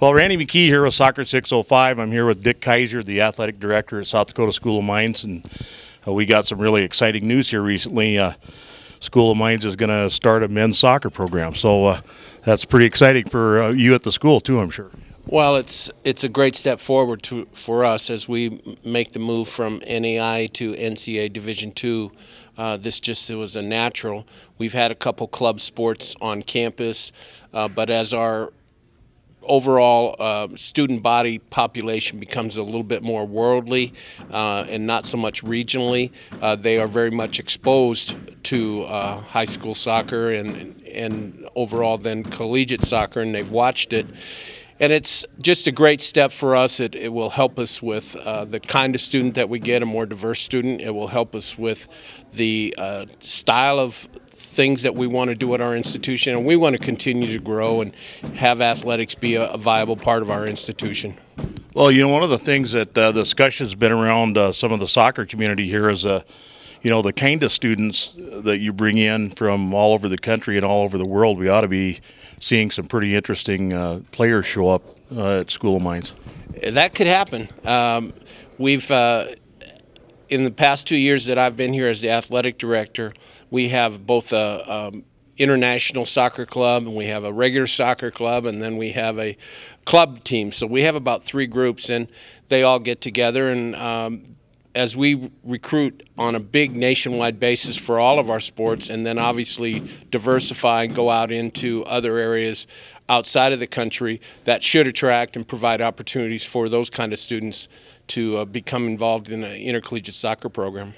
Well, Randy McKee here with Soccer 605. I'm here with Dick Kaiser, the athletic director at South Dakota School of Mines, and we got some really exciting news here recently. School of Mines is going to start a men's soccer program, so that's pretty exciting for you at the school too, I'm sure. Well, it's a great step forward for us as we make the move from NAI to NCAA Division II. This just was a natural. We've had a couple club sports on campus, but as our overall student body population becomes a little bit more worldly and not so much regionally, they are very much exposed to high school soccer and overall then collegiate soccer, and they've watched it. And it's just a great step for us. It will help us with the kind of student that we get, a more diverse student. It will help us with the style of things that we want to do at our institution, and we want to continue to grow and have athletics be a viable part of our institution. Well, you know, one of the things that the discussion's been around some of the soccer community here is, you know, the kind of students that you bring in from all over the country and all over the world. We ought to be seeing some pretty interesting players show up at School of Mines. That could happen. We've in the past 2 years that I've been here as the athletic director, we have both a international soccer club and we have a regular soccer club, and then we have a club team. So we have about 3 groups, and they all get together, and as we recruit on a big nationwide basis for all of our sports, and then obviously diversify and go out into other areas outside of the country, that should attract and provide opportunities for those kind of students to become involved in an intercollegiate soccer program.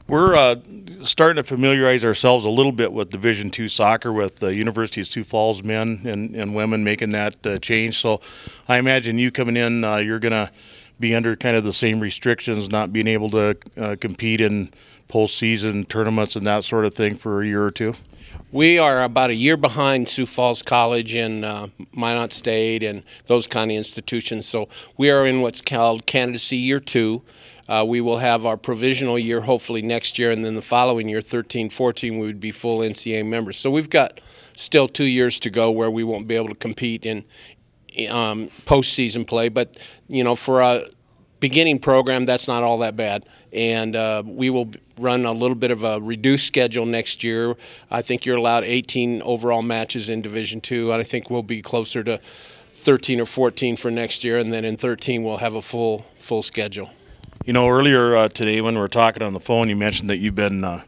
We're starting to familiarize ourselves a little bit with Division II soccer, with the University of Sioux Falls men and women making that change. So I imagine you coming in, you're going to be under kind of the same restrictions, not being able to compete in postseason tournaments and that sort of thing for a year or two? We are about a year behind Sioux Falls College and Minot State and those kind of institutions. So we are in what's called candidacy year 2. We will have our provisional year hopefully next year, and then the following year, 13-14, we would be full NCAA members. So we've got still 2 years to go where we won't be able to compete in postseason play. But, you know, for a beginning program, that's not all that bad. And we will run a little bit of a reduced schedule next year. I think you're allowed 18 overall matches in Division II, and I think we'll be closer to 13 or 14 for next year, and then in 13 we'll have a full schedule. You know, earlier today when we were talking on the phone, you mentioned that you've been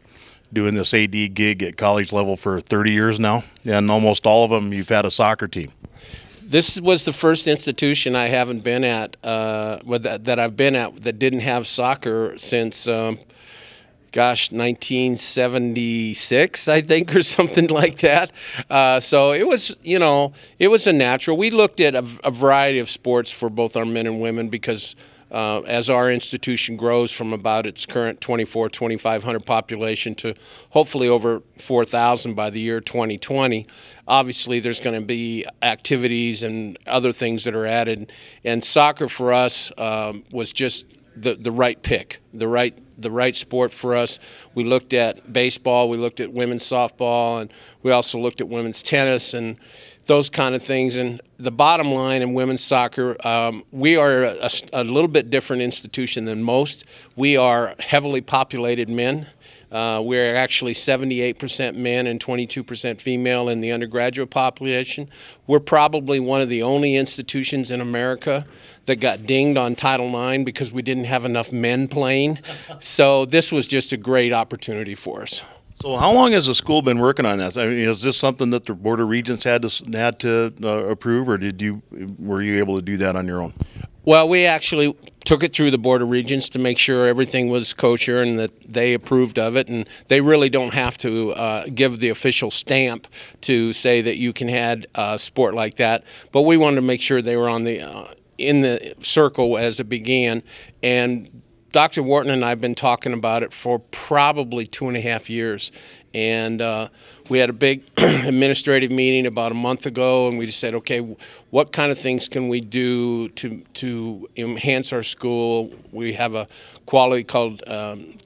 doing this AD gig at college level for 30 years now, and almost all of them you've had a soccer team. This was the first institution I haven't been at, that I've been at, that didn't have soccer since, gosh, 1976, I think, or something like that. So it was, you know, it was a natural. We looked at a variety of sports for both our men and women because as our institution grows from about its current 2,500 population to hopefully over 4,000 by the year 2020, obviously there's going to be activities and other things that are added. And soccer for us was just the right pick, the right sport for us. We looked at baseball, we looked at women's softball, and we also looked at women's tennis and those kind of things. And the bottom line in women's soccer, we are a little bit different institution than most. We are heavily populated men. We're actually 78% men and 22% female in the undergraduate population. We're probably one of the only institutions in America that got dinged on Title IX because we didn't have enough men playing. So this was just a great opportunity for us. So how long has the school been working on that? I mean, is this something that the Board of Regents had to approve, or were you able to do that on your own? Well, we actually took it through the Board of Regents to make sure everything was kosher and that they approved of it, and they really don't have to give the official stamp to say that you can have a sport like that. But we wanted to make sure they were on the in the circle as it began, and Dr. Wharton and I have been talking about it for probably 2.5 years, and we had a big administrative meeting about a month ago, and we just said, okay, what kind of things can we do to enhance our school? We have a quality called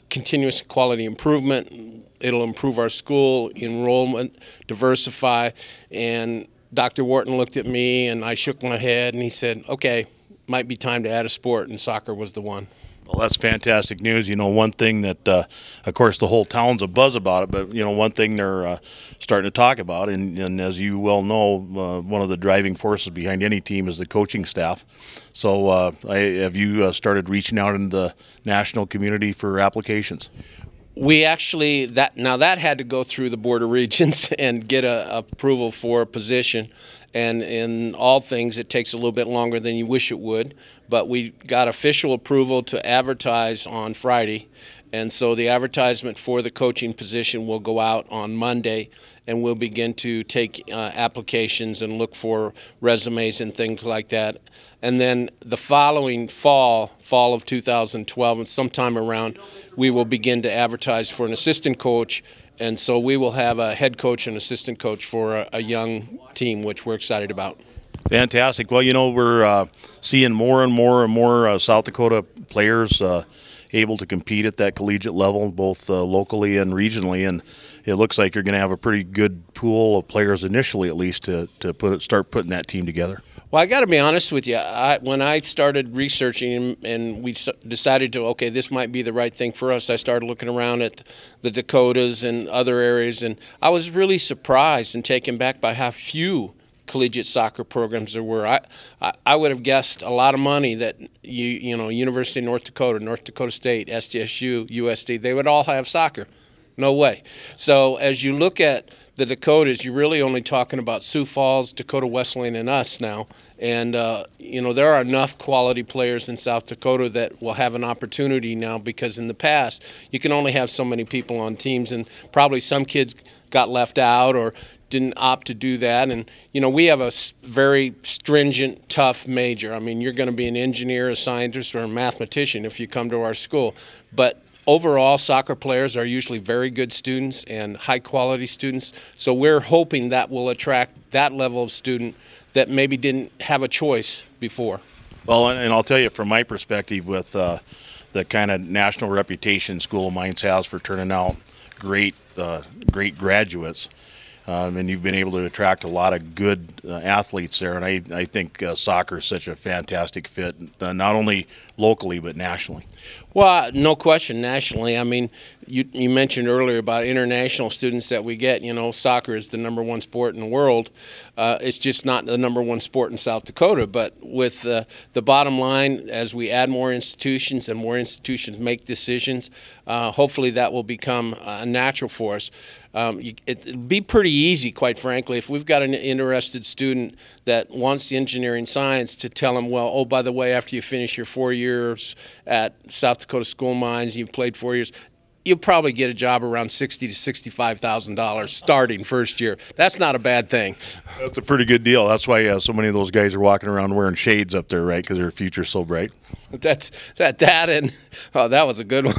continuous quality improvement. It'll improve our school enrollment, diversify, and Dr. Wharton looked at me, and I shook my head, and he said, okay, might be time to add a sport, and soccer was the one. Well, that's fantastic news. You know, one thing that, of course, the whole town's a buzz about it, but, you know, one thing they're starting to talk about, and as you well know, one of the driving forces behind any team is the coaching staff. So have you started reaching out into the national community for applications? We actually, that had to go through the Board of Regents and get a approval for a position. And in all things, it takes a little bit longer than you wish it would. But we got official approval to advertise on Friday. And so the advertisement for the coaching position will go out on Monday, and we'll begin to take applications and look for resumes and things like that. And then the following fall of 2012, and sometime around, we will begin to advertise for an assistant coach. And so we will have a head coach and assistant coach for a young team, which we're excited about. Fantastic. Well, you know, we're seeing more and more South Dakota players able to compete at that collegiate level, both locally and regionally, and it looks like you're going to have a pretty good pool of players initially, at least, to start putting that team together. Well, I got to be honest with you. When I started researching and we decided to, okay, this might be the right thing for us, I started looking around at the Dakotas and other areas, and I was really surprised and taken back by how few collegiate soccer programs there were. I would have guessed a lot of money that you know, University of North Dakota State, SDSU, USD, they would all have soccer. No way. So as you look at the Dakotas, you're really only talking about Sioux Falls, Dakota Wesleyan, and us now. And, you know, there are enough quality players in South Dakota that will have an opportunity now, because in the past you can only have so many people on teams, and probably some kids got left out or didn't opt to do that. And, you know, we have a very stringent, tough major. I mean, you're going to be an engineer, a scientist, or a mathematician if you come to our school. But overall, soccer players are usually very good students and high-quality students, so we're hoping that will attract that level of student that maybe didn't have a choice before. Well, and I'll tell you, from my perspective, with the kind of national reputation School of Mines has for turning out great graduates, and you've been able to attract a lot of good athletes there, and I think soccer is such a fantastic fit, not only locally but nationally. Well, no question, nationally. I mean, you mentioned earlier about international students that we get. You know, soccer is the #1 sport in the world. It's just not the #1 sport in South Dakota. But with the bottom line, as we add more institutions and more institutions make decisions, hopefully that will become natural for us. It'd be pretty easy, quite frankly, if we've got an interested student that wants the engineering science, to tell them, well, oh, by the way, after you finish your 4 years at South Dakota School of Mines, you've played 4 years, you'll probably get a job around $60,000 to $65,000 starting first year. That's not a bad thing. That's a pretty good deal. That's why so many of those guys are walking around wearing shades up there, right? Because their future's so bright. That and oh, that was a good one.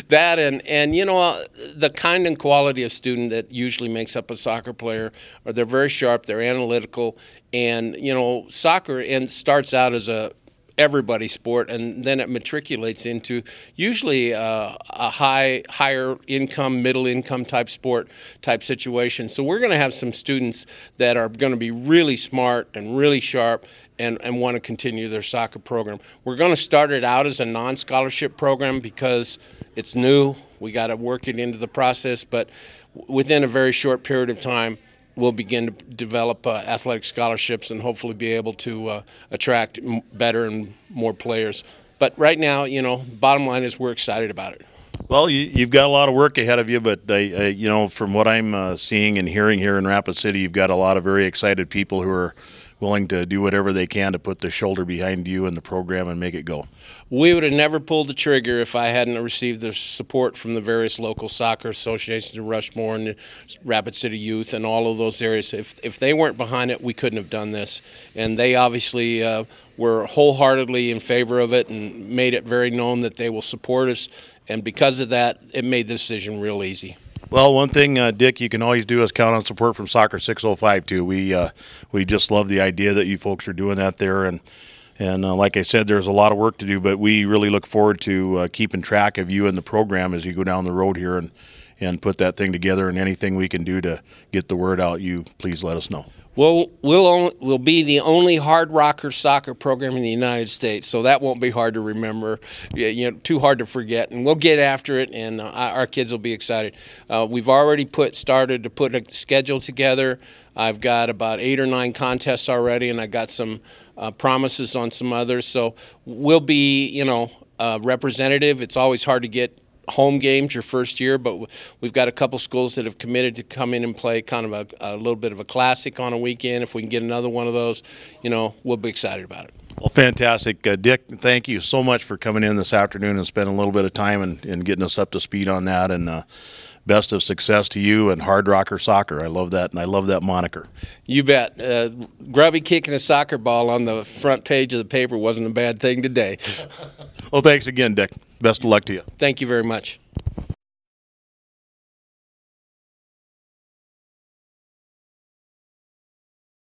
That and you know, the kind and quality of student that usually makes up a soccer player, or they're very sharp, they're analytical, and you know, soccer starts out as a everybody sport, and then it matriculates into usually a higher income, middle income type sport type situation. So we're going to have some students that are going to be really smart and really sharp and want to continue their soccer program. We're going to start it out as a non-scholarship program because it's new. We got to work it into the process, but within a very short period of time, we'll begin to develop athletic scholarships and hopefully be able to attract better and more players. But right now, you know, bottom line is we're excited about it. Well, you've got a lot of work ahead of you, but you know, from what I'm seeing and hearing here in Rapid City, you've got a lot of very excited people who are willing to do whatever they can to put the shoulder behind you and the program and make it go. We would have never pulled the trigger if I hadn't received the support from the various local soccer associations in Rushmore and Rapid City Youth and all of those areas. If they weren't behind it, we couldn't have done this. And they obviously were wholeheartedly in favor of it and made it very known that they will support us. And because of that, it made the decision real easy. Well, one thing, Dick, you can always do is count on support from Soccer 605 too. We just love the idea that you folks are doing that there, and like I said, there's a lot of work to do, but we really look forward to keeping track of you and the program as you go down the road here and put that thing together. And anything we can do to get the word out, you please let us know. Well, we'll be the only hard rocker soccer program in the United States, so that won't be hard to remember, too hard to forget. And we'll get after it, and our kids will be excited. We've already started to put a schedule together. I've got about 8 or 9 contests already, and I got some promises on some others. So we'll be, representative. It's always hard to get home games your first year, but we've got a couple schools that have committed to come in and play kind of a little bit of a classic on a weekend. If we can get another one of those, we'll be excited about it. Well, fantastic. Dick, thank you so much for coming in this afternoon and spending a little bit of time and getting us up to speed on that. And best of success to you and Hard Rocker Soccer. I love that, and I love that moniker. You bet. Grubby kicking a soccer ball on the front page of the paper wasn't a bad thing today. Well, thanks again, Dick. Best of luck to you. Thank you very much.